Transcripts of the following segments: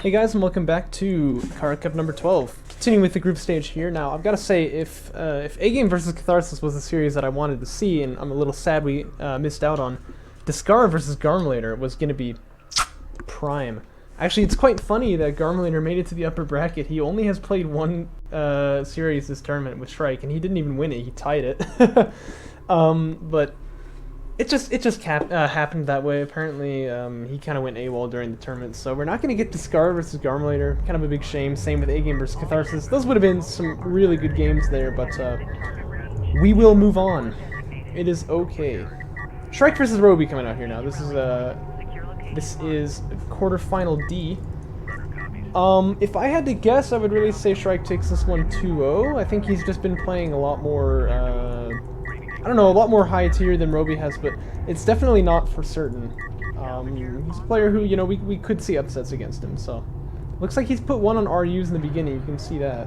Hey guys, and welcome back to Kharak Cup number 12. Continuing with the group stage here. Now, I've got to say, if A-Game versus Catharsis was the series that I wanted to see, and I'm a little sad we missed out on, Discar versus Garmulator was going to be prime. Actually, it's quite funny that Garmulator made it to the upper bracket. He only has played one series this tournament with Shrike, and he didn't even win it. He tied it. But it just happened that way. Apparently, he kind of went AWOL during the tournament, so we're not going to get Discar versus Garmulator. Kind of a big shame. Same with A-Game versus Catharsis. Those would have been some really good games there, but we will move on. It is okay. Shrike versus RoBeY coming out here now. This is quarterfinal D. If I had to guess, I would really say Shrike takes this one 2-0. I think he's just been playing a lot more, I don't know, a lot more high tier than RoBeY has, but it's definitely not for certain. He's a player who, you know, we could see upsets against him, so. Looks like he's put one on RUs in the beginning, you can see that.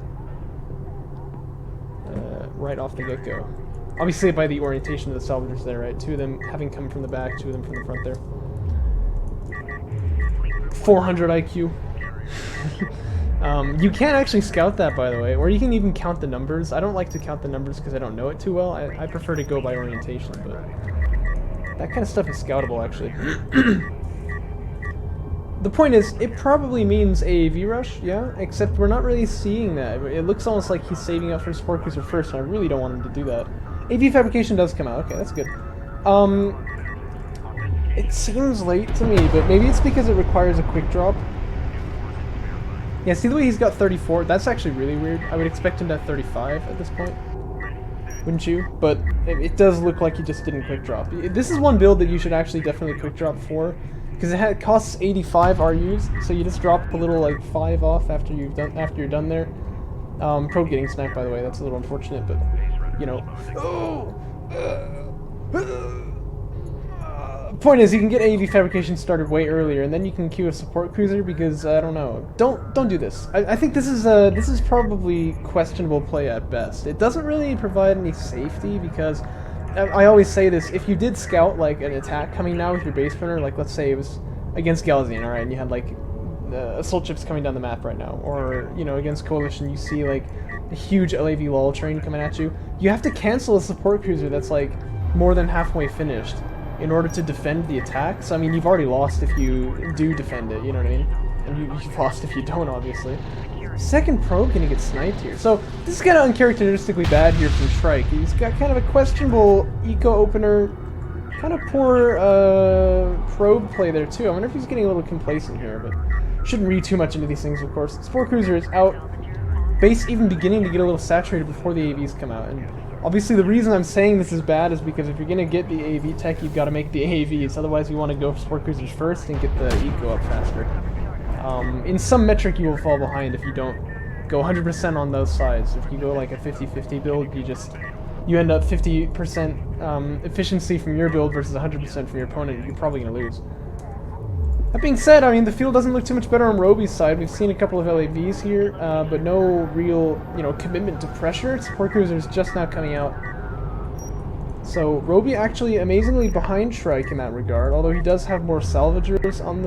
Right off the get-go. Obviously by the orientation of the salvagers there, right? Two of them having come from the back, two of them from the front there. 400 IQ. You can actually scout that, by the way, or you can even count the numbers. I don't like to count the numbers because I don't know it too well. I prefer to go by orientation, but that kind of stuff is scoutable, actually. The point is, it probably means AAV rush, yeah, except we're not really seeing that. It looks almost like he's saving up for Support Cruiser first, and I really don't want him to do that. AV Fabrication does come out, okay, that's good. It seems late to me, but maybe it's because it requires a quick drop. Yeah, see the way he's got 34? That's actually really weird. I would expect him to have 35 at this point. Wouldn't you? But it does look like he just didn't quick drop. This is one build that you should actually definitely quick drop for, because it costs 85 RUs, so you just drop a little like 5 off after you're done there. Probe getting sniped, by the way, that's a little unfortunate, but you know. Point is, you can get AV Fabrication started way earlier, and then you can queue a Support Cruiser, because I don't know. Don't do this. I think this is probably questionable play at best. It doesn't really provide any safety, because I always say this: if you did scout like an attack coming now with your base runner, like let's say it was against Galzian, all right, and you had like assault ships coming down the map right now, or you know against Coalition, you see like a huge LAV LOL train coming at you. You have to cancel a Support Cruiser that's like more than halfway finished in order to defend the attack. So I mean, you've already lost if you do defend it, you know what I mean? And you've lost if you don't, obviously. Second probe gonna get sniped here. So this is kind of uncharacteristically bad here from Shrike. He's got kind of a questionable eco opener, kind of poor probe play there too. I wonder if he's getting a little complacent here, but shouldn't read too much into these things, of course. Spore Cruiser is out. Base even beginning to get a little saturated before the AVs come out, and obviously the reason I'm saying this is bad is because if you're going to get the AV tech, you've got to make the AVs, otherwise you want to go for Sport Cruisers first and get the eco up faster. In some metric you will fall behind if you don't go 100% on those sides. If you go like a 50-50 build, you end up 50% efficiency from your build versus 100% from your opponent, you're probably going to lose. That being said, I mean, the field doesn't look too much better on RoBeY's side. We've seen a couple of LAVs here, but no real, you know, commitment to pressure. Support Cruiser's just now coming out. So RoBeY actually amazingly behind Shrike in that regard, although he does have more salvagers on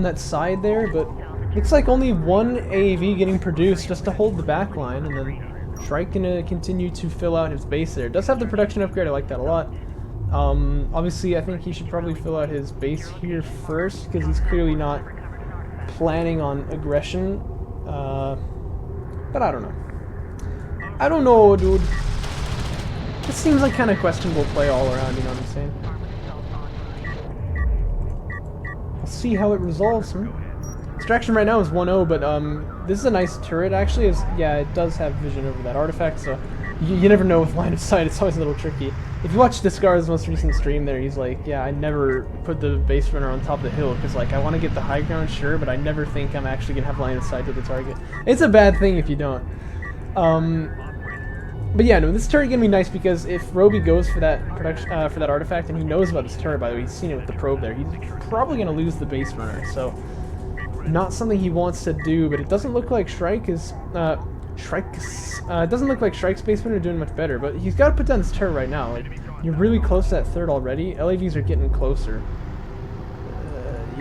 that side there, but looks like only one AAV getting produced just to hold the back line, and then Shrike gonna continue to fill out his base there. Does have the production upgrade, I like that a lot. Obviously, I think he should probably fill out his base here first, because he's clearly not planning on aggression. But I don't know. I don't know, dude. This seems like kind of questionable play all around, you know what I'm saying? We'll see how it resolves. Extraction right now is 1-0, but this is a nice turret, actually. Yeah, it does have vision over that artifact, so you never know with line of sight. It's always a little tricky. If you watch Discar's most recent stream there, he's like, yeah, I never put the base runner on top of the hill, because like I want to get the high ground, sure, but I never think I'm actually going to have line of sight to the target. It's a bad thing if you don't. But yeah, no, this turret gonna be nice, because if RoBeY goes for that for that artifact, and he knows about this turret, by the way, he's seen it with the probe there, he's probably going to lose the base runner, so not something he wants to do. But it doesn't look like Shrike is it doesn't look like Shrike's basement are doing much better, but he's got to put down this turret right now. Like, you're really close to that third already. LAVs are getting closer.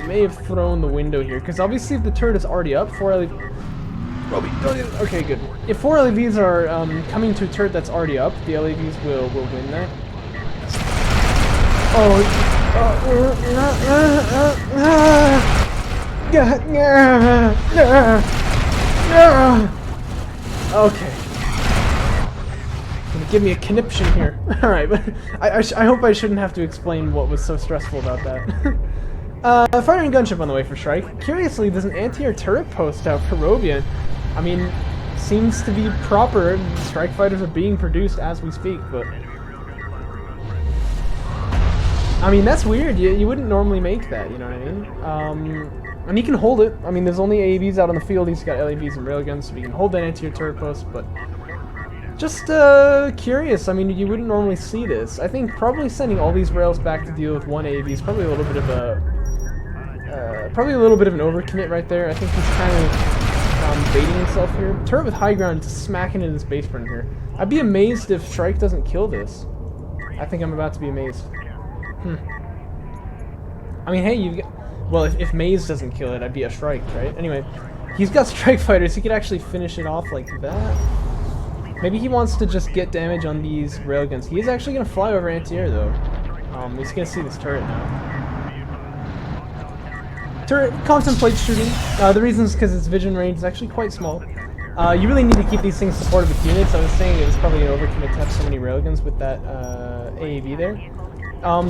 may have thrown the window here, because obviously if the turret is already up, 4 LEVs... RoBeY, don't do it. Okay, good. If 4 LEVs are coming to a turret that's already up, the LEVs will win that. Oh, okay. Gonna give me a conniption here. Alright, but I hope I shouldn't have to explain what was so stressful about that. Firing gunship on the way for Shrike. Curiously, there's an anti-air turret post out for RoBeY. I mean, seems to be proper. Strike fighters are being produced as we speak, but... I mean, that's weird. You wouldn't normally make that, you know what I mean? And he can hold it. I mean, there's only AAVs out on the field. He's got LAVs and railguns, so he can hold that anti-air turret post, but... Just curious. I mean, you wouldn't normally see this. I think probably sending all these rails back to deal with one AAV is probably a little bit of a... probably a little bit of an overcommit right there. I think he's kind of baiting himself here. Turret with high ground, just smacking in his base burn here. I'd be amazed if Shrike doesn't kill this. I think I'm about to be amazed. I mean, hey, you've got... Well, if Maze doesn't kill it, I'd be a Shrike, right? Anyway, he's got strike fighters. He could actually finish it off like that. Maybe he wants to just get damage on these railguns. He is actually going to fly over anti-air, though. He's going to see this turret now. Turret contemplates shooting. The reason is because its vision range is actually quite small. You really need to keep these things supported with units. I was saying it was probably an overcommit to have so many railguns with that AAV there.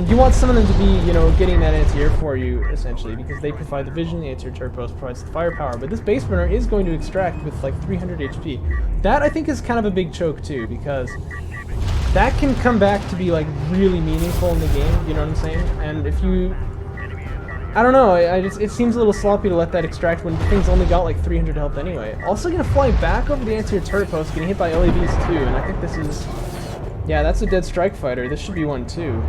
You want some of them to be, you know, getting that anti-air for you, essentially, because they provide the vision, the anti-air turret post provides the firepower, but this base burner is going to extract with like 300 HP. That, I think, is kind of a big choke, too, because that can come back to be, like, really meaningful in the game, you know what I'm saying? And if you... I don't know, it seems a little sloppy to let that extract when the thing's only got like 300 health anyway. Also gonna fly back over the anti-air turret post, getting hit by LAVs too, and I think this is... Yeah, that's a dead strike fighter. This should be one too,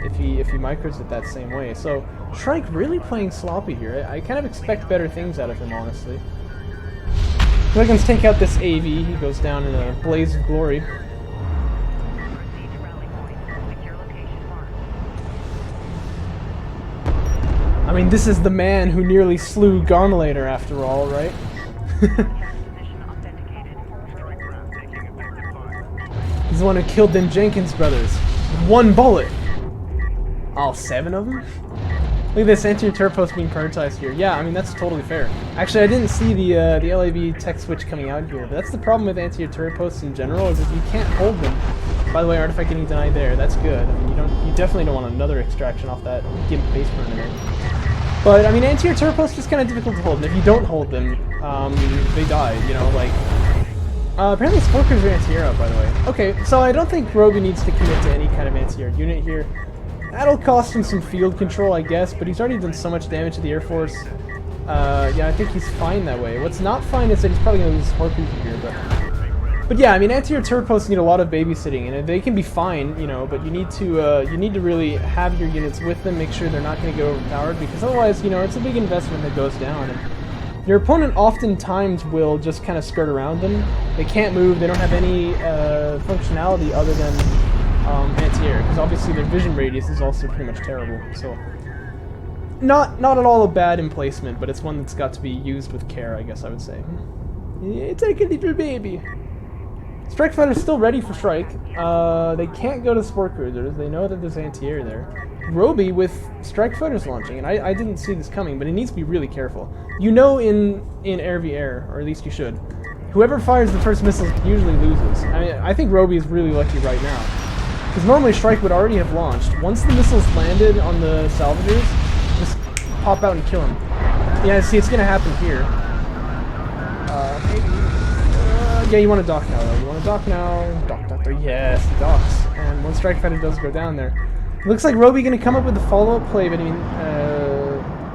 if he micros it that same way. So, Shrike really playing sloppy here. I kind of expect better things out of him, honestly. Dragons take out this AV, he goes down in a blaze of glory. I mean, this is the man who nearly slew Garmulator after all, right? He's the one who killed them Jenkins brothers. With one bullet! All 7 of them? Look at this anti-air turret post being prioritized here. Yeah, I mean, that's totally fair. Actually, I didn't see the LAV tech switch coming out here, but that's the problem with anti-air turret posts in general, is if you can't hold them. By the way, artifact getting denied there, that's good. I mean, you definitely don't want another extraction off that gimp base burner there. But, I mean, anti-air turret post is kind of difficult to hold, and if you don't hold them, they die, you know, like... apparently Sporkers are anti-air out, by the way. Okay, so I don't think RoBeY needs to commit to any kind of anti-air unit here. That'll cost him some field control, I guess, but he's already done so much damage to the Air Force. Yeah, I think he's fine that way. What's not fine is that he's probably going to lose Sporkers here, but yeah, I mean, anti-air turret posts need a lot of babysitting, and they can be fine, you know, but you need to really have your units with them, make sure they're not going to get overpowered, because otherwise, you know, it's a big investment that goes down, and your opponent oftentimes will just kind of skirt around them. They can't move, they don't have any functionality other than anti-air, because obviously their vision radius is also pretty much terrible, so... Not at all a bad emplacement, but it's one that's got to be used with care, I guess I would say. It's like a little baby. Strike Fighter's still ready for Shrike. They can't go to Sport Cruisers. They know that there's anti-air there. RoBeY with Strike Fighters launching, and I didn't see this coming, but he needs to be really careful. You know in air v air, or at least you should, whoever fires the first missile usually loses. I mean, I think RoBeY is really lucky right now. Because normally Shrike would already have launched. Once the missiles landed on the salvagers, just pop out and kill him. Yeah, see, it's gonna happen here. Yeah, you want to dock now, though. You want to dock now. Dock. Yes, he docks. And one Strike Fighter does go down there. It looks like RoBeY going to come up with a follow-up play, but I mean,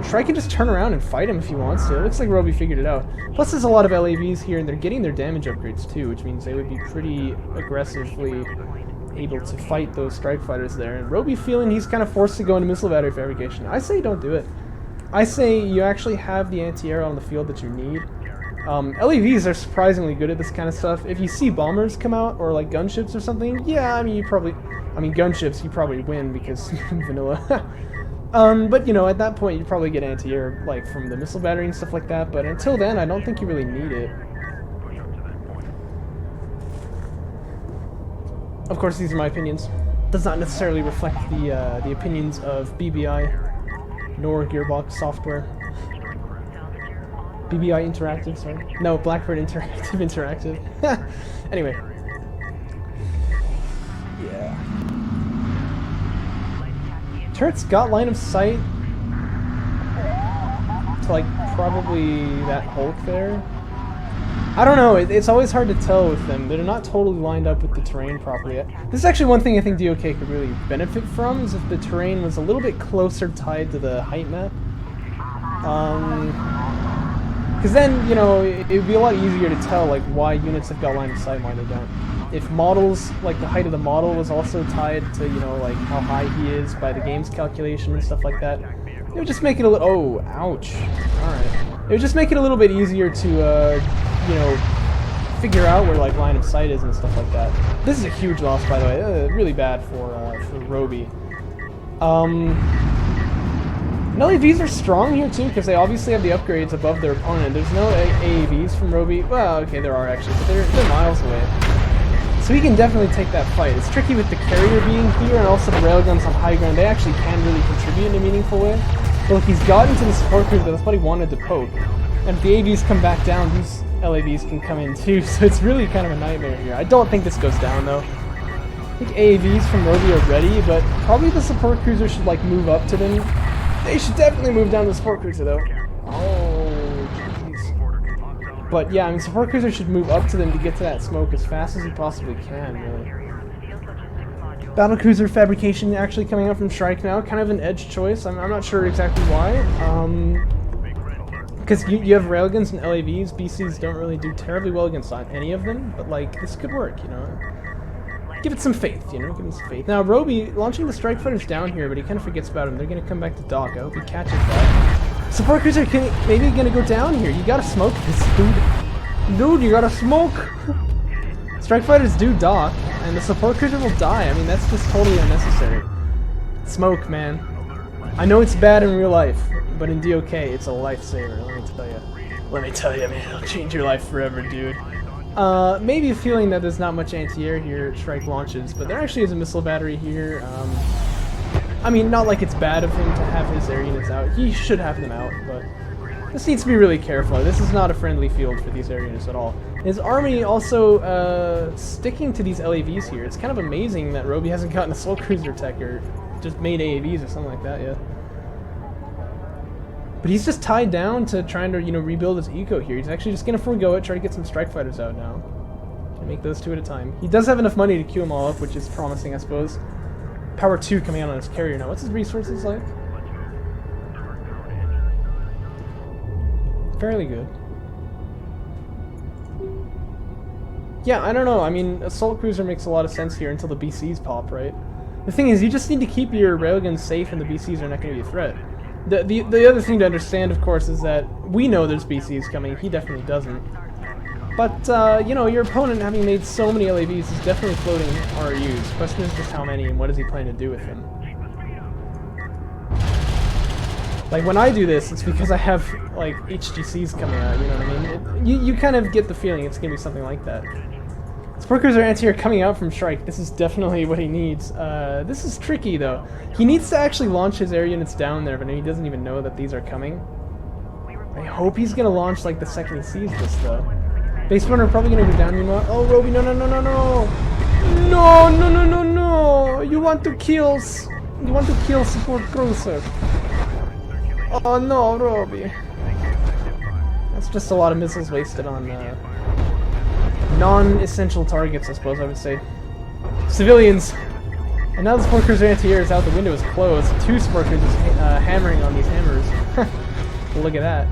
Shrike can just turn around and fight him if he wants to. It looks like RoBeY figured it out. Plus, there's a lot of LAVs here, and they're getting their damage upgrades, too, which means they would be pretty aggressively able to fight those Strike Fighters there. And RoBeY feeling he's kind of forced to go into missile battery fabrication. I say don't do it. I say you actually have the anti-air on the field that you need. LAVs are surprisingly good at this kind of stuff. If you see bombers come out, or like gunships or something, yeah, I mean, gunships, you probably win because vanilla. But you know, at that point, you probably get anti-air like from the missile battery and stuff like that. But until then, I don't think you really need it. Of course, these are my opinions. Does not necessarily reflect the opinions of BBI nor Gearbox Software. BBI Interactive, sorry. No, Blackbird Interactive. Anyway. Yeah. Turret's got line of sight to, like, probably that Hulk there. I don't know, it's always hard to tell with them. They're not totally lined up with the terrain properly yet. This is actually one thing I think DOK could really benefit from, is if the terrain was a little bit closer tied to the height map. Because then, you know, it would be a lot easier to tell, like, why units have got line of sight and why they don't. If models, like the height of the model was also tied to, you know, like, how high he is by the game's calculation and stuff like that, it would just make it a little... Oh, ouch. Alright. It would just make it a little bit easier to, you know, figure out where, like, line of sight is and stuff like that. This is a huge loss, by the way. Really bad for RoBeY. LAVs are strong here too, because they obviously have the upgrades above their opponent. There's no AAVs from RoBeY. Well, okay, there are actually, but they're miles away. So he can definitely take that fight. It's tricky with the carrier being here and also the railguns on high ground. They actually can really contribute in a meaningful way. But look, he's gotten to the support cruiser. That's what he wanted to poke. And if the AVs come back down, these LAVs can come in too. So it's really kind of a nightmare here. I don't think this goes down though. I think AAVs from RoBeY are ready, but probably the support cruiser should, like, move up to them. They should definitely move down to the support cruiser though. Oh, jeez. But yeah, I mean, support cruiser should move up to them to get to that smoke as fast as he possibly can, really. Battlecruiser fabrication actually coming up from Shrike now, kind of an edge choice. I'm not sure exactly why. Because you have railguns and LAVs. BCs don't really do terribly well against any of them, but, like, this could work, you know. Give it some faith, you know, give him some faith. Now, RoBeY launching the Strike Fighters down here, but he kind of forgets about him. They're going to come back to Doc. I hope he catches that. Support Cruiser maybe going to go down here. You got to smoke this, dude. Dude, you got to smoke. Strike Fighters do Doc, and the Support Cruiser will die. I mean, that's just totally unnecessary. Smoke, man. I know it's bad in real life, but in DOK, it's a lifesaver, let me tell you. Let me tell you, man, it'll change your life forever, dude. Maybe a feeling that there's not much anti-air here at Shrike launches, but there actually is a missile battery here. I mean, not like it's bad of him to have his air units out. He should have them out, but this needs to be really careful. This is not a friendly field for these air units at all. His army also sticking to these LAVs here. It's kind of amazing that RoBeY hasn't gotten a Soul Cruiser tech or just made AAVs or something like that yet. But he's just tied down to trying to, you know, rebuild his eco here. He's actually just going to forego it, try to get some Strike Fighters out now. Can make those two at a time. He does have enough money to queue them all up, which is promising, I suppose. Power 2 coming out on his carrier now. What's his resources like? Fairly good. Yeah, I don't know. I mean, Assault Cruiser makes a lot of sense here until the BCs pop, right? The thing is, you just need to keep your railguns safe and the BCs are not going to be a threat. The other thing to understand, of course, is that we know there's BCs coming. He definitely doesn't. But, you know, your opponent, having made so many LAVs, is definitely floating RUs. Question is just how many and what does he plan to do with them. Like, when I do this, it's because I have, like, HGCs coming out, you know what I mean? You kind of get the feeling it's going to be something like that. Support Cruiser anti-air coming out from Shrike. This is definitely what he needs. This is tricky, though. He needs to actually launch his air units down there, but he doesn't even know that these are coming. I hope he's going to launch, like, the second he sees this, though. Base runner are probably going to go down meanwhile. Oh, RoBeY, no, no, no, no, no! No, no, no, no, no! You want to kill Support Cruiser. Oh, no, RoBeY. That's just a lot of missiles wasted on, non-essential targets, I suppose I would say. Civilians! And now the Support Cruiser anti-air is out, the window is closed. 2 Support Cruisers hammering on these hammers. Look at that.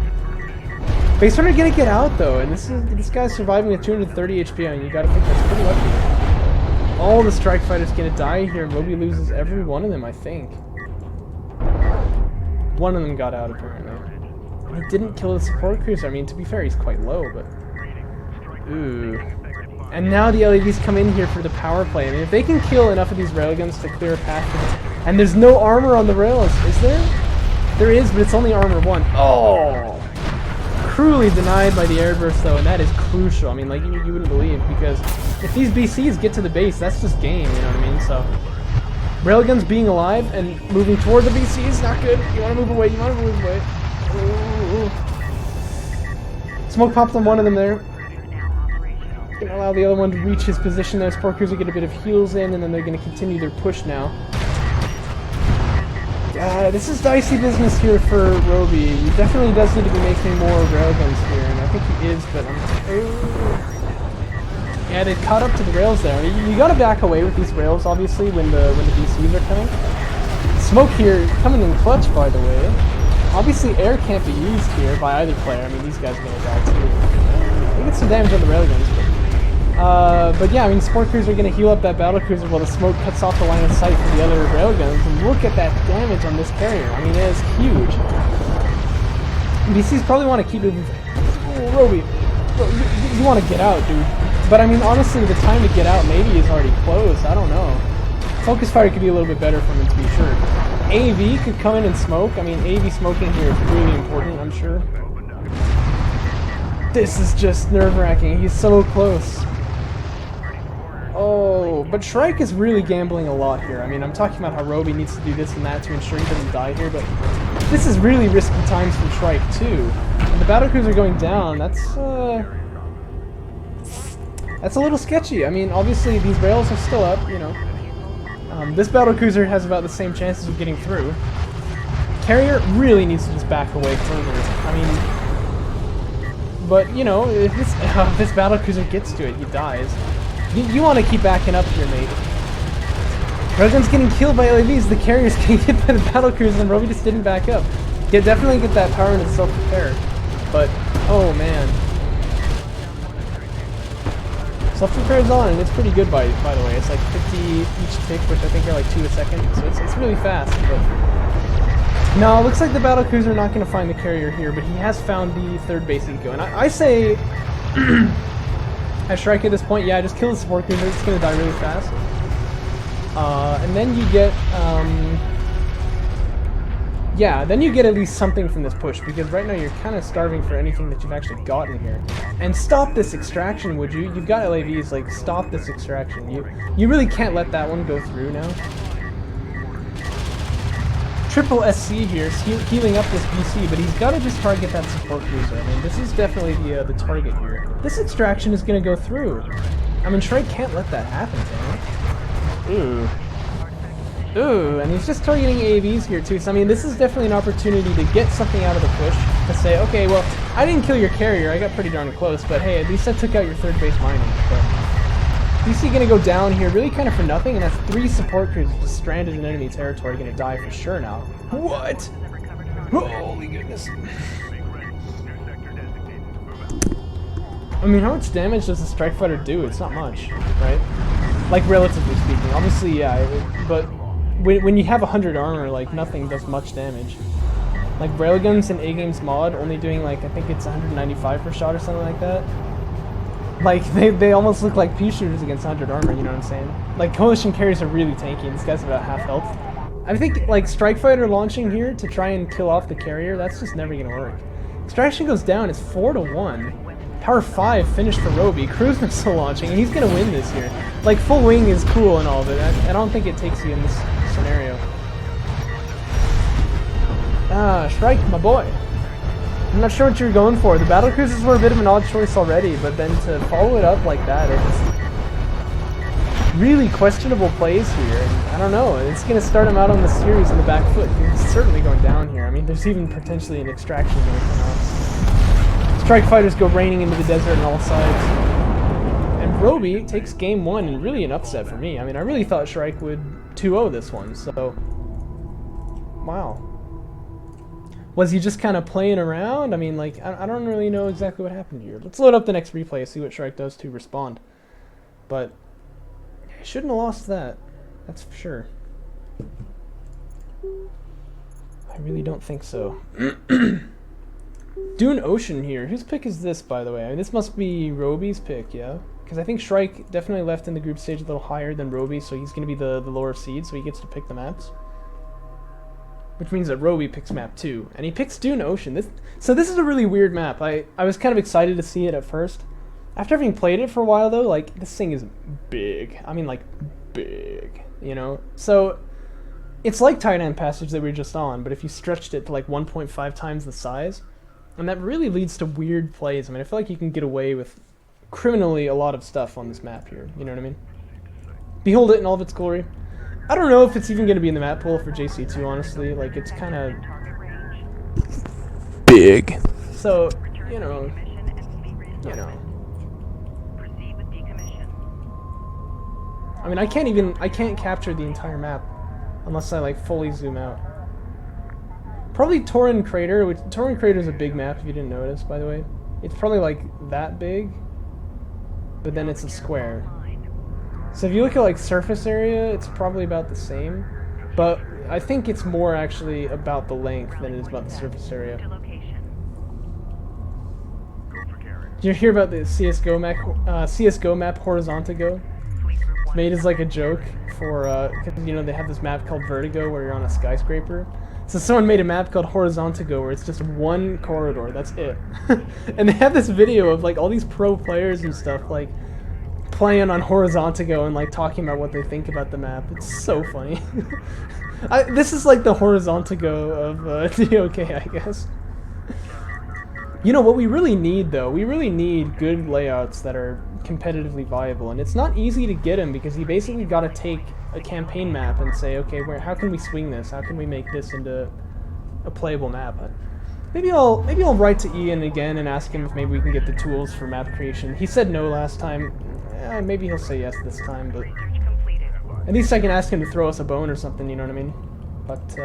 Base runner gonna get out though, and this guy's surviving with 230 HP, and you gotta think that's pretty lucky. All the Strike Fighters gonna die here, and RoBeY loses every one of them, I think. One of them got out, apparently. And he didn't kill the Support Cruiser. I mean, to be fair, he's quite low, but... Ooh. And now the LAVs come in here for the power play. I mean, if they can kill enough of these railguns to clear a path And there's no armor on the rails, is there? There is, but it's only armor 1. Oh! Cruelly denied by the airburst though, and that is crucial. I mean, like, you wouldn't believe, because if these BCs get to the base, that's just game, you know what I mean? So, railguns being alive and moving toward the BC is not good. You want to move away, you want to move away. Ooh. Smoke popped on one of them there. Gonna allow the other one to reach his position there. Sport Cruiser get a bit of heals in, and then they're gonna continue their push now. This is dicey business here for RoBeY. He definitely does need to be making more railguns here, and I think he is, but yeah, they caught up to the rails there. You gotta back away with these rails, obviously, when the BCs are coming. Smoke here coming in clutch, by the way. Obviously, air can't be used here by either player. I mean, these guys are gonna die too. They get some damage on the railguns, but yeah, I mean, Sport Cruiser are going to heal up that battle cruiser while the smoke cuts off the line of sight for the other railguns. And look at that damage on this carrier. I mean, it is huge. BCs probably want to keep it. Oh, RoBeY, you want to get out, dude. But I mean, honestly, the time to get out maybe is already close. I don't know. Focus fire could be a little bit better for him, to be sure. AV could come in and smoke. I mean, AV smoking here is really important, I'm sure. This is just nerve-wracking. He's so close. Oh, but Shrike is really gambling a lot here. I mean, I'm talking about how RoBeY needs to do this and that to ensure he doesn't die here, but this is really risky times from Shrike, too. And the battlecruiser going down, that's a little sketchy. I mean, obviously, these rails are still up, you know. This battlecruiser has about the same chances of getting through. Carrier really needs to just back away further. I mean, but, you know, if this battlecruiser gets to it, he dies. You want to keep backing up here, mate. Railgun's getting killed by LAVs, the carrier's getting hit by the battlecruiser, and RoBeY just didn't back up. Definitely get that power into self-repair. But, oh man. Self-repair is on, and it's pretty good by the way. It's like 50 each tick, which I think are like 2 a second, so it's really fast. But no, it looks like the battlecruiser not going to find the carrier here, but he has found the third base eco, and I say... As Shrike at this point, yeah, just kill the support cruiser, it's gonna die really fast. And then you get, yeah, then you get at least something from this push, because right now you're kind of starving for anything that you've actually gotten here. And stop this extraction, would you? You've got LAVs, like, stop this extraction. You really can't let that one go through now. Triple SC here, healing up this BC, but he's got to just target that support cruiser. I mean, this is definitely the target here. This extraction is going to go through. I mean, Shrike can't let that happen to him. Ooh, and he's just targeting AAVs here too, so I mean, this is definitely an opportunity to get something out of the push, to say, okay, well, I didn't kill your carrier, I got pretty darn close, but hey, at least I took out your third base mining. But BC gonna go down here really kind of for nothing, and that's 3 support cruisers just stranded in enemy territory, gonna die for sure now. What? Holy goodness. I mean, how much damage does a strike fighter do? It's not much, right? Like, relatively speaking. Obviously, yeah, but when you have 100 armor, like, nothing does much damage. Like, railguns in A-Game's mod only doing, like, I think it's 195 per shot or something like that. Like, they almost look like pea shooters against 100 armor, you know what I'm saying? Like, coalition carriers are really tanky, and this guy's about half health. I think, like, strike fighter launching here to try and kill off the carrier, that's just never gonna work. Extraction goes down, it's 4-1. Power 5 finished for RoBeY. Cruise missile launching, and he's gonna win this here. Like, full wing is cool and all, but I don't think it takes you in this scenario. Ah, Shrike, my boy. I'm not sure what you're going for. The battle cruisers were a bit of an odd choice already, but then to follow it up like that, it's really questionable plays here. And I don't know, it's going to start him out on the series on the back foot. He's certainly going down here. I mean, there's even potentially an extraction going to come out. Strike fighters go raining into the desert on all sides. And RoBeY takes game 1 and really an upset for me. I mean, I really thought Shrike would 2-0 this one, so... Wow. Was he just kind of playing around? I mean, like, I don't really know exactly what happened here. Let's load up the next replay, see what Shrike does to respond. But, he shouldn't have lost that. That's for sure. I really don't think so. Dune Ocean here. Whose pick is this, by the way? I mean, this must be RoBeY's pick, yeah? Because I think Shrike definitely left in the group stage a little higher than RoBeY, so he's going to be the lower seed, so he gets to pick the maps. which means that RoBeY picks map 2, and he picks Dune Ocean. So this is a really weird map. I was kind of excited to see it at first. After having played it for a while, though, like, this thing is big. I mean, like, big, you know? So it's like Titan Passage that we were just on, but if you stretched it to like 1.5 times the size, and that really leads to weird plays. I mean, I feel like you can get away with criminally a lot of stuff on this map here, you know what I mean? Behold it in all of its glory. I don't know if it's even going to be in the map pool for JC2, honestly. Like, it's kind of big. So, you know. I mean, I can't capture the entire map unless I, like, fully zoom out. Probably Torin Crater, which Torin Crater is a big map if you didn't notice, by the way. It's probably, like, that big, but then it's a square. So if you look at, like, surface area, it's probably about the same, but I think it's more actually about the length than it is about the surface area. Did you hear about the CSGO map Horizontago? It's made as like a joke for, because, you know, they have this map called Vertigo where you're on a skyscraper. So someone made a map called Horizontago where it's just one corridor, that's it. And they have this video of, like, all these pro players and stuff, like, playing on Horizontago and, like, talking about what they think about the map. It's so funny. This is like the Horizontago of DOK, I guess. You know, what we really need, though, we really need good layouts that are competitively viable, and it's not easy to get them because you basically got to take a campaign map and say, okay, how can we swing this? How can we make this into a playable map? Maybe I'll write to Ian again and ask him if maybe we can get the tools for map creation. He said no last time. Maybe he'll say yes this time, but at least I can ask him to throw us a bone or something, you know what I mean? But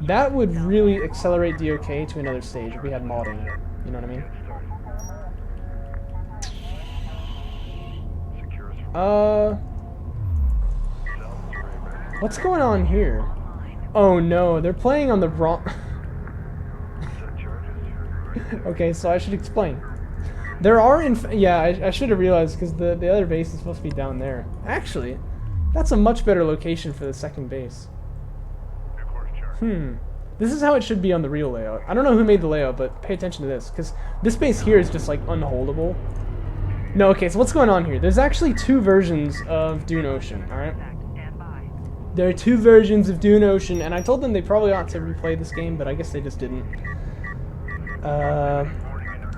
that would really accelerate DOK to another stage if we had modding, you know what I mean? What's going on here? Oh no, they're playing on the wrong... Okay, so I should explain. There are yeah, I should have realized because the other base is supposed to be down there. Actually, that's a much better location for the second base. This is how it should be on the real layout. I don't know who made the layout, but pay attention to this, because this base here is just, like, unholdable. No, okay, so what's going on here? There's actually two versions of Dune Ocean, alright? There are two versions of Dune Ocean, and I told them they probably ought to replay this game, but I guess they just didn't.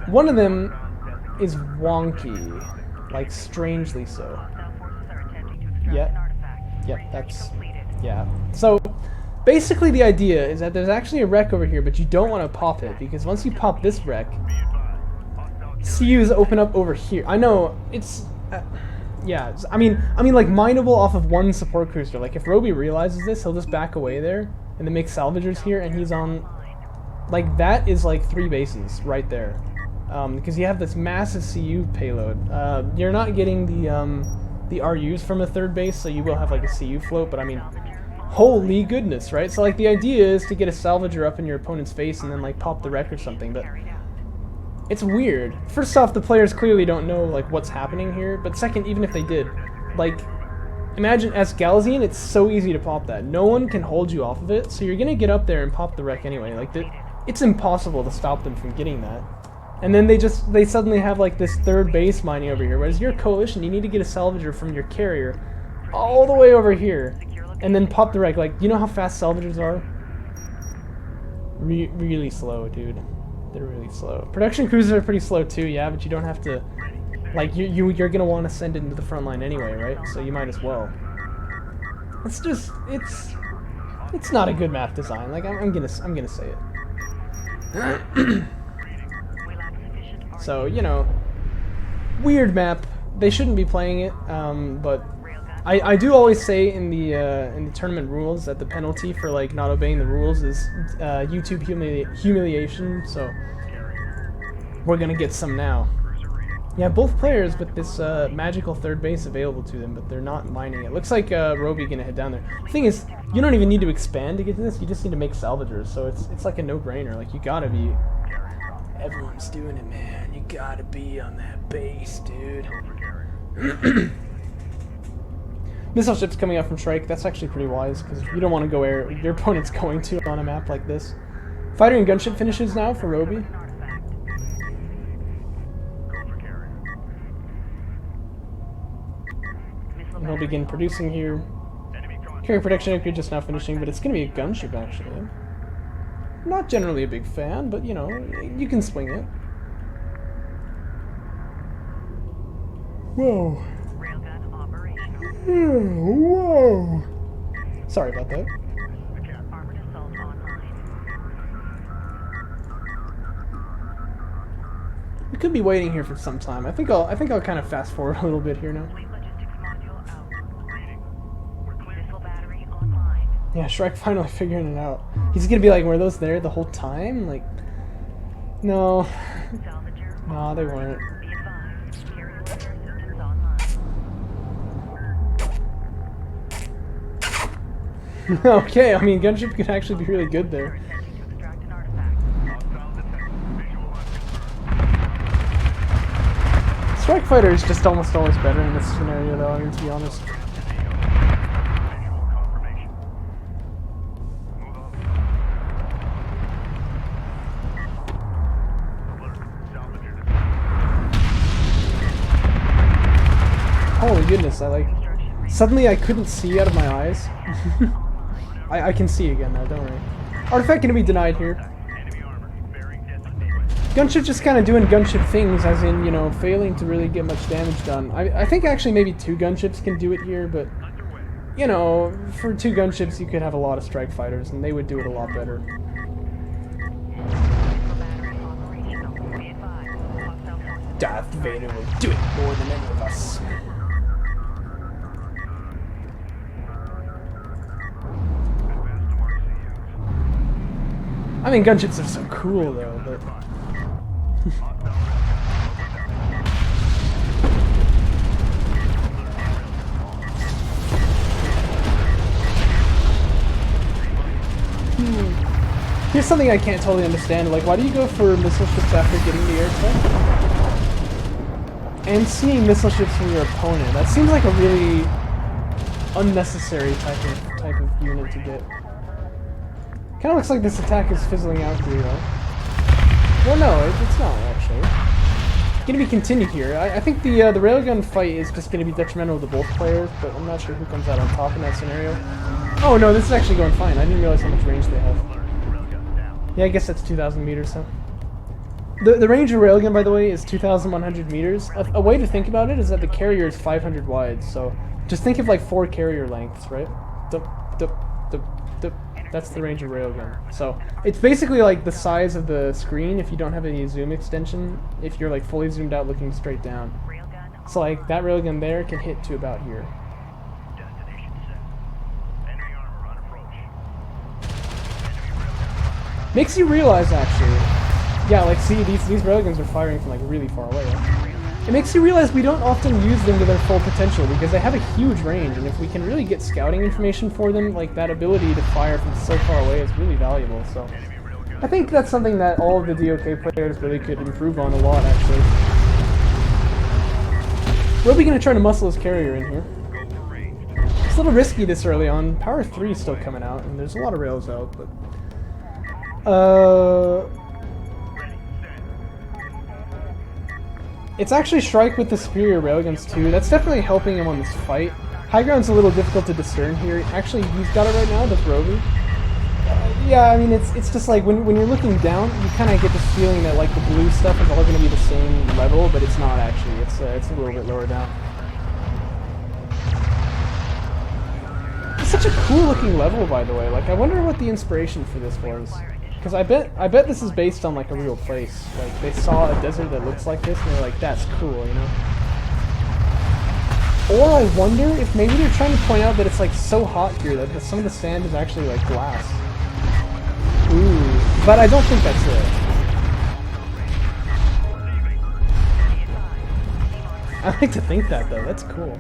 One of them is wonky, like, strangely so. Yep, yeah. So, basically the idea is that there's actually a wreck over here, but you don't want to pop it, because once you pop this wreck, CUs open up over here. I know, it's... yeah, I mean, like, mineable off of one support cruiser. Like, if RoBeY realizes this, he'll just back away there, and then make salvagers here, and he's on... Like, that is, like, 3 bases right there. Because you have this massive CU payload. You're not getting the RUs from a third base, so you will have, like, a CU float, but I mean... Holy goodness, right? So, like, the idea is to get a salvager up in your opponent's face and then, like, pop the wreck or something, but it's weird. First off, the players clearly don't know, like, what's happening here, but second, even if they did, like, imagine as Galzian, it's so easy to pop that. No one can hold you off of it, so you're gonna get up there and pop the wreck anyway. Like, it's impossible to stop them from getting that. And then they suddenly have, like, this third base mining over here, whereas your coalition, you need to get a salvager from your carrier all the way over here. And then pop the wreck. Like, you know how fast salvagers are? Really slow, dude. They're really slow. Production cruisers are pretty slow too, yeah, but you don't have to... Like, you're gonna want to send it into the front line anyway, right? So you might as well. It's just... It's not a good map design. Like, I'm gonna say it. So, you know... Weird map. They shouldn't be playing it, but... I do always say in the tournament rules that the penalty for, like, not obeying the rules is YouTube humiliation, so we're gonna get some now. Yeah, both players with this magical third base available to them, but they're not mining it. Looks like RoBeY gonna head down there. The thing is, you don't even need to expand to get to this, you just need to make salvagers, so it's like a no-brainer. Like, you gotta be... Everyone's doing it, man. You gotta be on that base, dude. Missile ships coming out from Shrike. That's actually pretty wise, because you don't want to go where your opponent's going to on a map like this. Fighter and gunship finishes now for RoBeY. And he'll begin producing here. Carrier protection upgrade just now finishing, but it's going to be a gunship actually. Not generally a big fan, but you know, you can swing it. Whoa. Whoa. Sorry about that. We could be waiting here for some time. I think I'll kind of fast forward a little bit here now. Yeah, Shrike finally figuring it out. He's gonna be like, were those there the whole time? Like, no. No, they weren't. Okay, I mean, gunship could actually be really good there. Strike fighter is just almost always better in this scenario, though, I mean, to be honest. Holy goodness, suddenly I couldn't see out of my eyes. I can see again now, don't worry. Artifact gonna be denied here. Gunship just kind of doing gunship things, as in, you know, failing to really get much damage done. I think actually maybe 2 gunships can do it here, but, you know, for 2 gunships you could have a lot of strike fighters, and they would do it a lot better. Darth Vader will do it more than any of us. I mean, gunships are so cool, though, but... Here's something I can't totally understand. Like, why do you go for missile ships after getting the air tech? And seeing missile ships from your opponent. That seems like a really unnecessary type of unit to get. Kind of looks like this attack is fizzling out here, though. Well, no, it's not, actually. It's going to be continued here. I think the railgun fight is just going to be detrimental to both players, but I'm not sure who comes out on top in that scenario. Oh, no, this is actually going fine. I didn't realize how much range they have. Yeah, I guess that's 2,000 meters, huh? The range of railgun, by the way, is 2,100 meters. A way to think about it is that the carrier is 500 wide, so just think of like 4 carrier lengths, right? That's the range of railgun. So it's basically like the size of the screen if you don't have any zoom extension, if you're like fully zoomed out looking straight down. So like that railgun there can hit to about here. Makes you realize, actually, yeah, like see, these railguns are firing from like really far away. It makes you realize we don't often use them to their full potential because they have a huge range, and if we can really get scouting information for them, like that ability to fire from so far away is really valuable. So I think that's something that all of the DOK players really could improve on a lot, actually. RoBeY gonna try to muscle his carrier in here. It's a little risky this early on. Power 3 is still coming out, and there's a lot of rails out, but... It's actually Shrike with the superior railguns too. That's definitely helping him on this fight. High ground's a little difficult to discern here. Actually, he's got it right now, that's RoBeY. Yeah, I mean, it's just like, when you're looking down, you kind of get this feeling that like the blue stuff is all going to be the same level, but it's not actually. It's a little bit lower down. It's such a cool looking level, by the way. Like, I wonder what the inspiration for this was. Because I bet this is based on like a real place. Like they saw a desert that looks like this and they're like, that's cool, you know? Or I wonder if maybe they're trying to point out that it's like so hot here that some of the sand is actually like glass. Ooh, but I don't think that's it. I like to think that though, that's cool.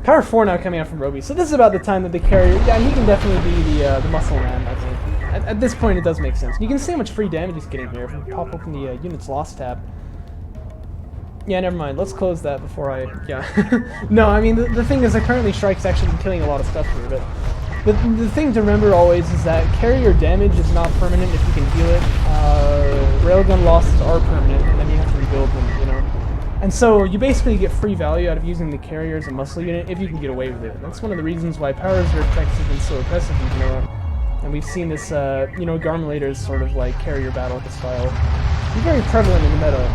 Power 4 now coming out from RoBeY. So this is about the time that the carrier, yeah, he can definitely be the muscle man, I think. At this point, it does make sense. You can see how much free damage he's getting here if you pop open the Units Lost tab. Yeah, never mind. Let's close that before I... Yeah. No, I mean, the thing is that currently Shrike's actually been killing a lot of stuff here, but... The thing to remember always is that carrier damage is not permanent if you can heal it. Railgun losses are permanent, and then you have to rebuild them, you know? And so you basically get free value out of using the carrier as a muscle unit if you can get away with it. That's one of the reasons why Power Reserve techs have been so aggressive in vanilla. And we've seen this, you know, Garmulator's sort of like carrier battle style be very prevalent in the meta.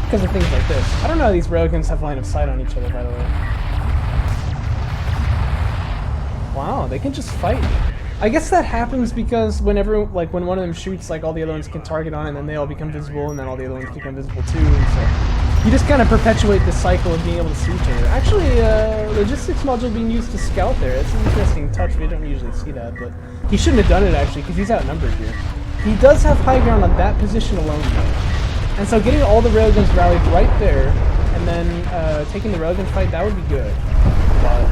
Because of things like this. I don't know how these railguns have line of sight on each other, by the way. Wow, they can just fight. I guess that happens because whenever, like, when one of them shoots, like, all the other ones can target on it, and then they all become visible, and then all the other ones become visible too, and so... You just kind of perpetuate this cycle of being able to see each other. Actually, logistics module being used to scout there. It's an interesting touch. We don't usually see that, but... He shouldn't have done it, actually, because he's outnumbered here. He does have high ground on that position alone, though. And so getting all the railguns rallied right there, and then taking the railgun fight, that would be good. But...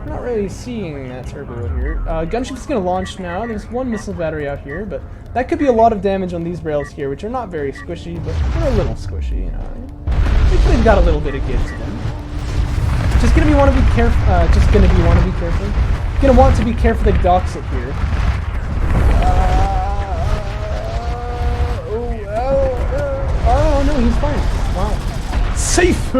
not really seeing that turbo here. Gunship's gonna launch now. There's one missile battery out here, but that could be a lot of damage on these rails here, which are not very squishy, but they're a little squishy, you know. They've got a little bit of give to them. Just gonna want to be careful. Gonna want to be careful to dox it here. Oh no, he's fine. Wow, safe.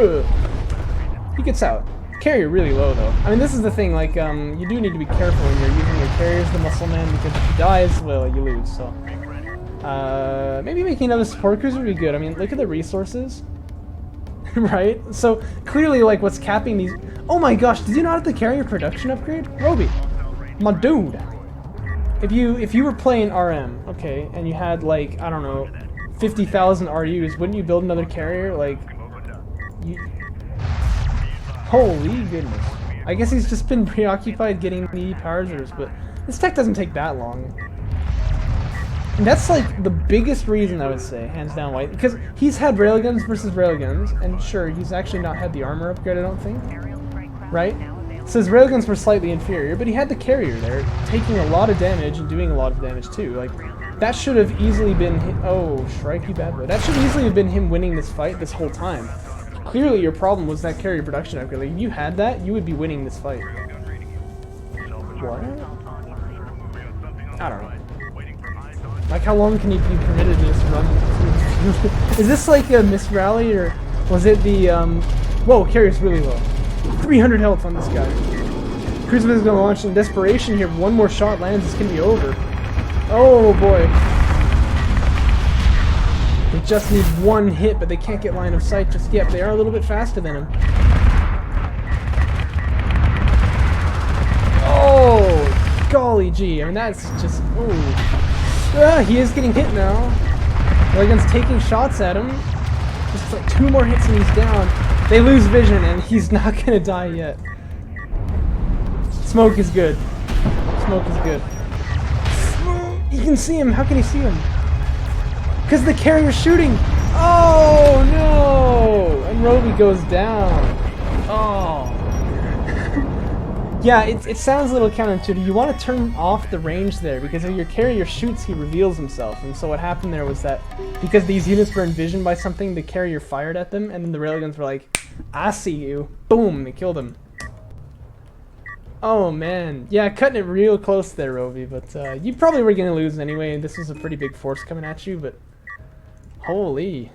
He gets out. Carrier really low though. I mean, this is the thing, like, you do need to be careful when you're using your carrier as the muscle man, because if he dies, well, you lose, so. Maybe making another support cruiser would be good. I mean, look at the resources. Right? So, clearly, like, what's capping these... Oh my gosh, did you not have the carrier production upgrade? RoBeY, my dude. If you were playing RM, okay, and you had, like, I don't know, 50,000 RUs, wouldn't you build another carrier? Like, you... Holy goodness. I guess he's just been preoccupied getting the power reserves, but this tech doesn't take that long. And that's like the biggest reason, I would say, hands down why, because he's had railguns versus railguns, and sure, he's actually not had the armor upgrade, I don't think. Right? So his railguns were slightly inferior, but he had the carrier there, taking a lot of damage and doing a lot of damage too. Like, that should have easily been oh, Shrike, you bad boy. That should easily have been him winning this fight this whole time. Clearly your problem was that carrier production upgrade. Like, if you had that, you would be winning this fight. What? I don't know. Like, how long can you be permitted to just run through the field? Is this like a miss rally, or was it the, Whoa, carrier's really low. 300 health on this guy. Cruiser is gonna launch in desperation here. One more shot lands, it's gonna be over. Oh boy. They just need one hit, but they can't get line of sight just yet. They are a little bit faster than him. Oh, golly gee. I mean, that's just... ooh. He is getting hit now. Railgun's taking shots at him. Just like 2 more hits and he's down. They lose vision and he's not going to die yet. Smoke is good. Smoke is good. You can see him. How can he see him? Because the carrier's shooting! Oh no! And RoBeY goes down. Oh. Yeah, it sounds a little counterintuitive. You want to turn off the range there, because if your carrier shoots, he reveals himself. And so what happened there was that, because these units were envisioned by something, the carrier fired at them, and then the railguns were like, I see you. Boom! They killed him. Oh man, yeah, cutting it real close there, RoBeY, but you probably were going to lose anyway. This was a pretty big force coming at you, but holy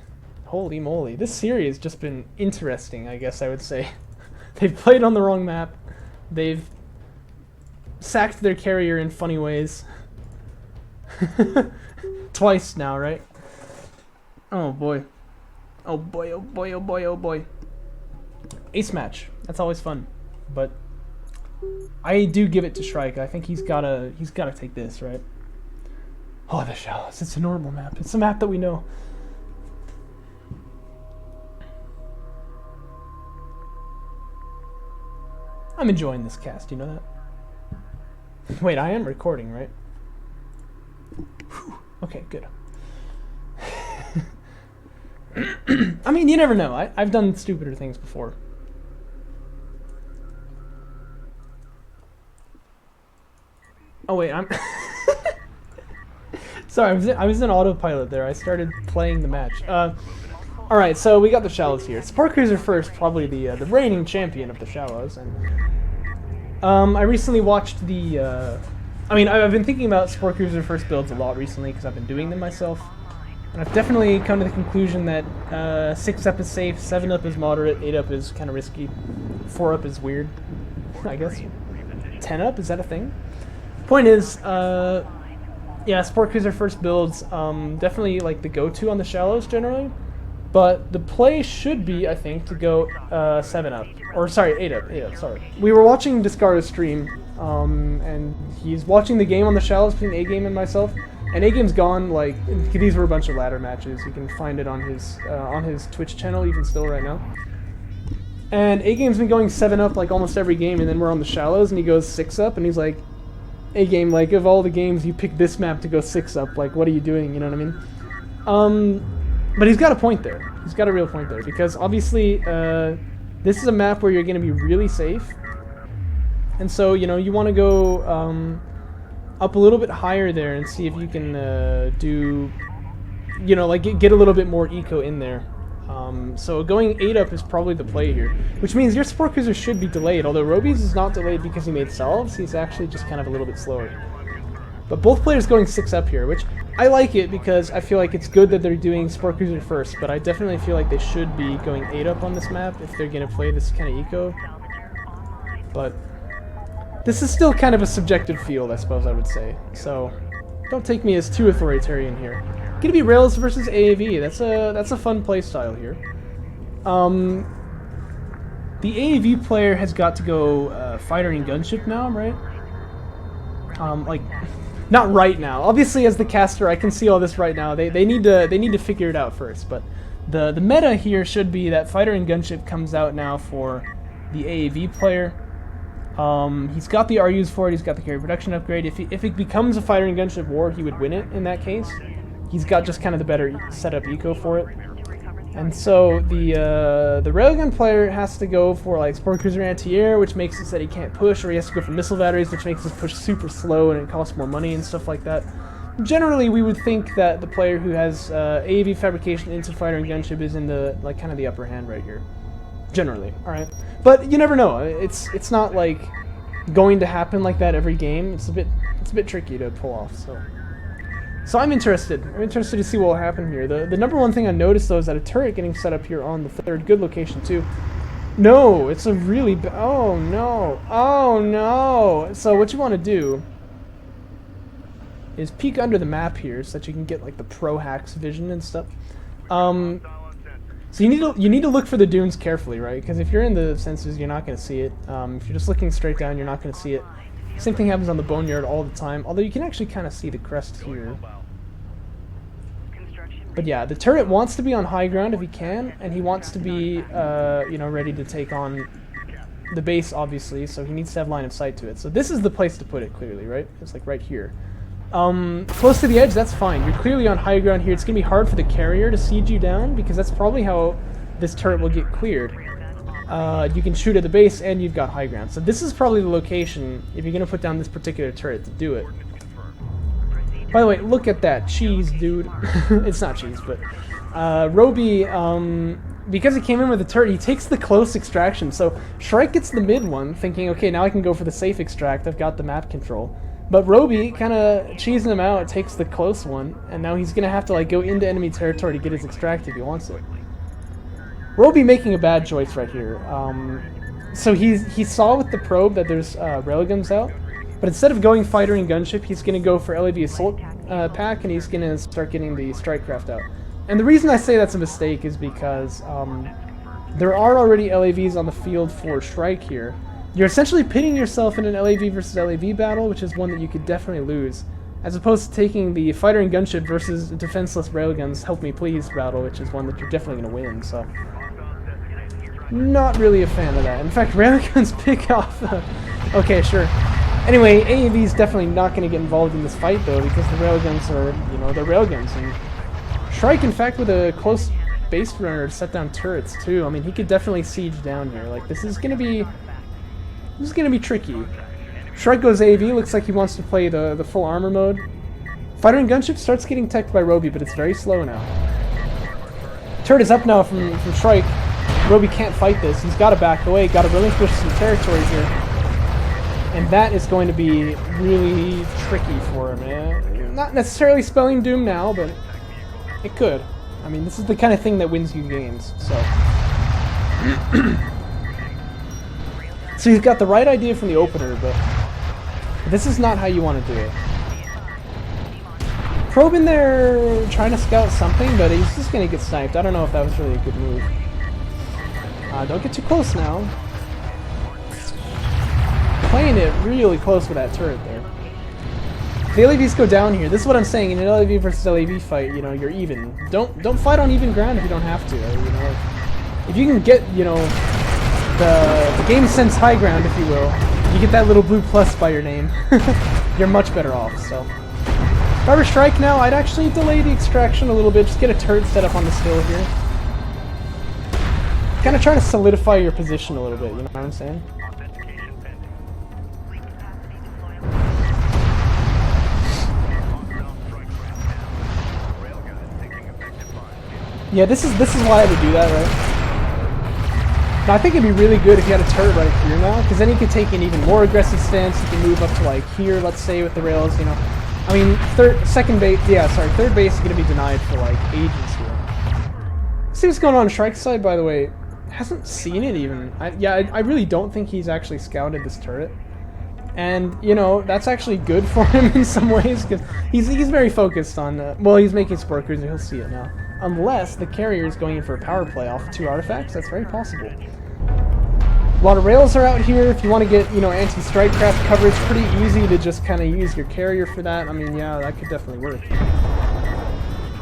moly. This series has just been interesting, I guess I would say. They've played on the wrong map. They've sacked their carrier in funny ways. Twice now, right? Oh boy. Oh boy, oh boy, oh boy, oh boy. Ace match. That's always fun. But I do give it to Shrike. I think he's gotta take this, right? Oh, the shallows. It's a normal map. It's a map that we know. I'm enjoying this cast, you know that? Wait, I am recording, right? Whew. Okay, good. I mean, you never know. I've done stupider things before. Oh wait, I'm... Sorry, I was in autopilot there. I started playing the match. Alright, so we got the Shallows here. Support Cruiser first, probably the reigning champion of the Shallows. And I recently watched the... I mean, I've been thinking about Support Cruiser first builds a lot recently because I've been doing them myself. And I've definitely come to the conclusion that 6-up is safe, 7-up is moderate, 8-up is kind of risky, 4-up is weird, I guess. 10-up, is that a thing? Point is, yeah, Support Cruiser first builds, definitely like the go-to on the Shallows generally. But the play should be, I think, to go 7-up. Or, sorry, 8-up, sorry. We were watching Discard's stream, and he's watching the game on the Shallows between A-Game and myself. And A-Game's gone, like, these were a bunch of ladder matches. You can find it on his Twitch channel, even still right now. And A-Game's been going 7-up, like, almost every game, and then we're on the Shallows, and he goes 6-up, and he's like, A-Game, like, of all the games, you picked this map to go 6-up, like, what are you doing, you know what I mean? But he's got a point there. He's got a real point there, because obviously, this is a map where you're going to be really safe. And so, you know, you want to go up a little bit higher there and see if you can do, you know, like get a little bit more eco in there. So going 8-up is probably the play here, which means your Support Cruiser should be delayed, although RoBeY's is not delayed because he made salves, he's actually just kind of a little bit slower. But both players going 6-up here, which I like it because I feel like it's good that they're doing Support Cruiser first, but I definitely feel like they should be going 8-up on this map if they're going to play this kind of eco. But this is still kind of a subjective field, I suppose I would say, so don't take me as too authoritarian here. Gonna be Rails versus AAV, that's a fun playstyle here. The AAV player has got to go fighter and gunship now, right? Like, not right now. Obviously, as the caster, I can see all this right now. They need to figure it out first. But the meta here should be that fighter and gunship comes out now for the AAV player. He's got the RUs for it. He's got the carry production upgrade. If it becomes a fighter and gunship war, he would win it in that case. He's got just kind of the better setup eco for it. And so the railgun player has to go for like Support Cruiser anti-air, which makes it so that he can't push, or he has to go for missile batteries, which makes his push super slow and it costs more money and stuff like that. Generally, we would think that the player who has AAV fabrication into fighter and gunship is in the like kind of the upper hand right here. Generally, all right. But you never know. It's not like going to happen like that every game. It's a bit tricky to pull off. So I'm interested. I'm interested to see what will happen here. The number one thing I noticed, though, is that a turret getting set up here on the third. Good location, too. No, it's a really oh, no. Oh, no. So what you want to do is peek under the map here so that you can get, like, the pro hacks vision and stuff. So you need to look for the dunes carefully, right? Because if you're in the sensors, you're not going to see it. If you're just looking straight down, you're not going to see it. Same thing happens on the Boneyard all the time, although you can actually kind of see the crest here. But yeah, the turret wants to be on high ground if he can, and he wants to be, you know, ready to take on the base, obviously, so he needs to have line of sight to it. So this is the place to put it, clearly, right? It's like right here. Close to the edge, that's fine. You're clearly on high ground here. It's going to be hard for the carrier to siege you down, because that's probably how this turret will get cleared. You can shoot at the base, and you've got high ground. So this is probably the location, if you're going to put down this particular turret, to do it. By the way, look at that cheese, dude. It's not cheese, but RoBeY, because he came in with the turret, he takes the close extraction. So Shrike gets the mid one, thinking, okay, now I can go for the safe extract. I've got the map control. But RoBeY, kind of cheesing him out, takes the close one, and now he's going to have to like go into enemy territory to get his extract if he wants it. RoBeY making a bad choice right here. So he saw with the probe that there's railguns out, but instead of going fighter and gunship, he's going to go for LAV assault pack, and he's going to start getting the strike craft out. And the reason I say that's a mistake is because there are already LAVs on the field for Shrike here. You're essentially pitting yourself in an LAV versus LAV battle, which is one that you could definitely lose, as opposed to taking the fighter and gunship versus defenseless railguns help me please battle, which is one that you're definitely going to win. So not really a fan of that. In fact, railguns pick off... okay, sure. Anyway, AAV's definitely not going to get involved in this fight, though, because the railguns are, you know, they're railguns. And Shrike, in fact, with a close base runner to set down turrets, too. I mean, he could definitely siege down here. Like, this is going to be tricky. Shrike goes AAV, looks like he wants to play the full armor mode. Fighter and gunship starts getting teched by RoBeY, but it's very slow now. Turret is up now from Shrike. RoBeY can't fight this. He's got to back away, got to relinquish some territory here. And that is going to be really tricky for him. Not necessarily spelling doom now, but it could. I mean, this is the kind of thing that wins you games, so. So he's got the right idea from the opener, but this is not how you want to do it. Probe in there trying to scout something, but he's just going to get sniped. I don't know if that was really a good move. Don't get too close now. Playing it really close with that turret there. If the LAVs go down here, this is what I'm saying, in an LAV versus LAV fight, you know, you're even. Don't fight on even ground if you don't have to. You know, if you can get, you know, the game sense high ground, if you will, you get that little blue plus by your name, you're much better off, so. If I were Shrike now, I'd actually delay the extraction a little bit, just get a turret set up on this hill here. Kind of trying to solidify your position a little bit, you know what I'm saying? Yeah, this is why I would do that, right? Now, I think it'd be really good if you had a turret right here now, because then you could take an even more aggressive stance. You can move up to like here, let's say, with the rails, you know. I mean, third base is going to be denied for like ages here. See what's going on Shrike's side, by the way. Hasn't seen it even. I really don't think he's actually scouted this turret. And, you know, that's actually good for him in some ways, because he's very focused on, well, he's making sport cruiser, he'll see it now. Unless the carrier is going in for a power play off 2 artifacts, that's very possible. A lot of rails are out here. If you want to get, you know, anti-strike craft coverage, pretty easy to just kind of use your carrier for that. I mean, yeah, that could definitely work.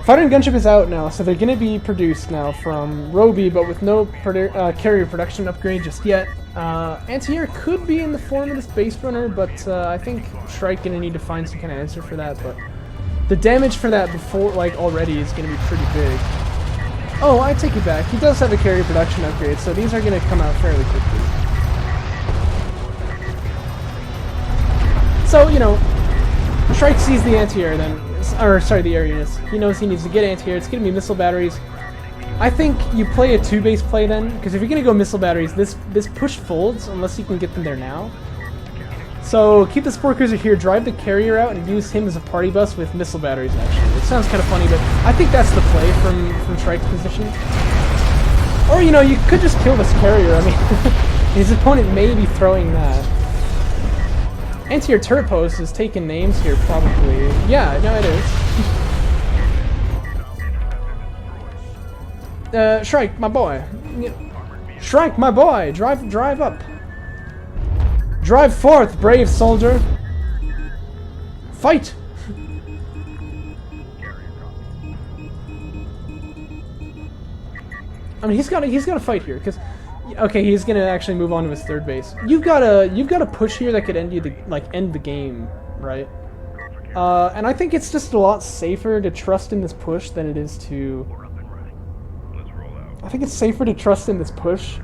Fighter and gunship is out now, so they're going to be produced now from RoBeY, but with no carrier production upgrade just yet. Anti-air could be in the form of this base runner, but I think Shrike going to need to find some kind of answer for that, but the damage for that before, like, already is going to be pretty big. Oh, I take it back. He does have a carrier production upgrade, so these are going to come out fairly quickly. So, you know, Shrike sees the anti-air then, or sorry, the air units. He knows he needs to get anti-air. It's going to be missile batteries. I think you play a 2-base play then, because if you're going to go missile batteries, this push folds unless you can get them there now. So keep the sport cruiser here, drive the carrier out, and use him as a party bus with missile batteries, actually. It sounds kind of funny, but I think that's the play from Shrike's position. Or, you know, you could just kill this carrier. I mean, his opponent may be throwing that. Anti-air turret post is taking names here, probably. Yeah, no, it is. Shrike, my boy. Shrike, my boy! Drive up. Drive forth, brave soldier! Fight! I mean, he's got to fight here, because okay, he's gonna actually move on to his 3rd base. You've got a push here that could end the game, right? And I think it's just a lot safer to trust in this push than it is to. I think it's safer to trust in this push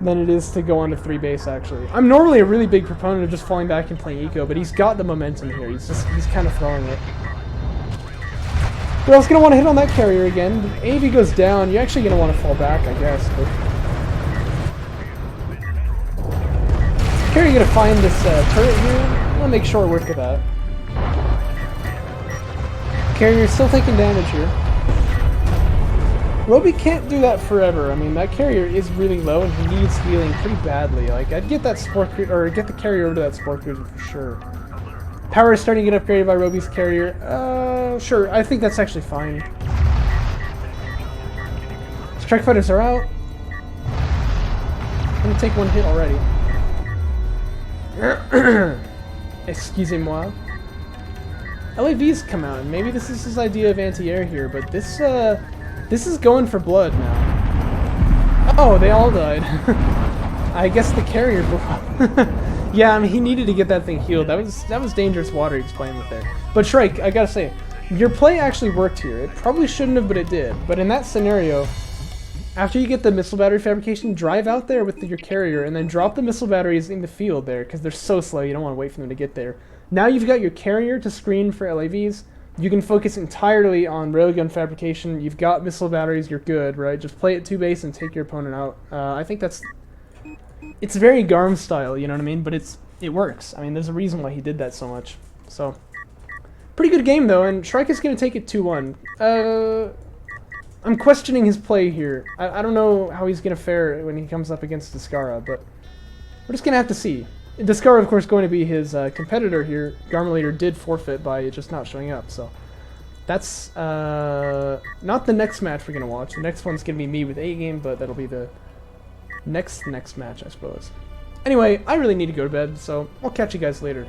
than it is to go on to 3 base, actually. I'm normally a really big proponent of just falling back and playing eco, but he's got the momentum here. He's kind of throwing it. But I was going to want to hit on that carrier again. If AV goes down, you're actually going to want to fall back, I guess. But carrier going to find this turret here. I want to make short work of that. Carrier's still taking damage here. RoBeY can't do that forever. I mean, that carrier is really low and he needs healing pretty badly. Like, I'd get that or get the carrier over to that sport cruiser for sure. Power is starting to get upgraded by RoBeY's carrier. Sure, I think that's actually fine. Strike fighters are out. I'm gonna take 1 hit already. Excusez-moi. LAVs come out, and maybe this is his idea of anti-air here, but this is going for blood now. Oh, they all died. I guess the carrier blew up. Yeah, I mean, he needed to get that thing healed. That was dangerous water he was playing with there. But Shrike, I gotta say, your play actually worked here. It probably shouldn't have, but it did. But in that scenario, after you get the missile battery fabrication, drive out there with your carrier and then drop the missile batteries in the field there, because they're so slow, you don't want to wait for them to get there. Now you've got your carrier to screen for LAVs. You can focus entirely on railgun fabrication. You've got missile batteries, you're good, right? Just play it 2 base and take your opponent out. I think that's... It's very Garm style, you know what I mean? But it works. I mean, there's a reason why he did that so much. So, pretty good game, though, and Shrike is going to take it 2-1. I'm questioning his play here. I don't know how he's going to fare when he comes up against Descara, but we're just going to have to see. Descara, of course, going to be his competitor here. Garmulator did forfeit by just not showing up, so that's not the next match we're going to watch. The next one's going to be me with A-Game, but that'll be the next match, I suppose. Anyway, I really need to go to bed, so I'll catch you guys later.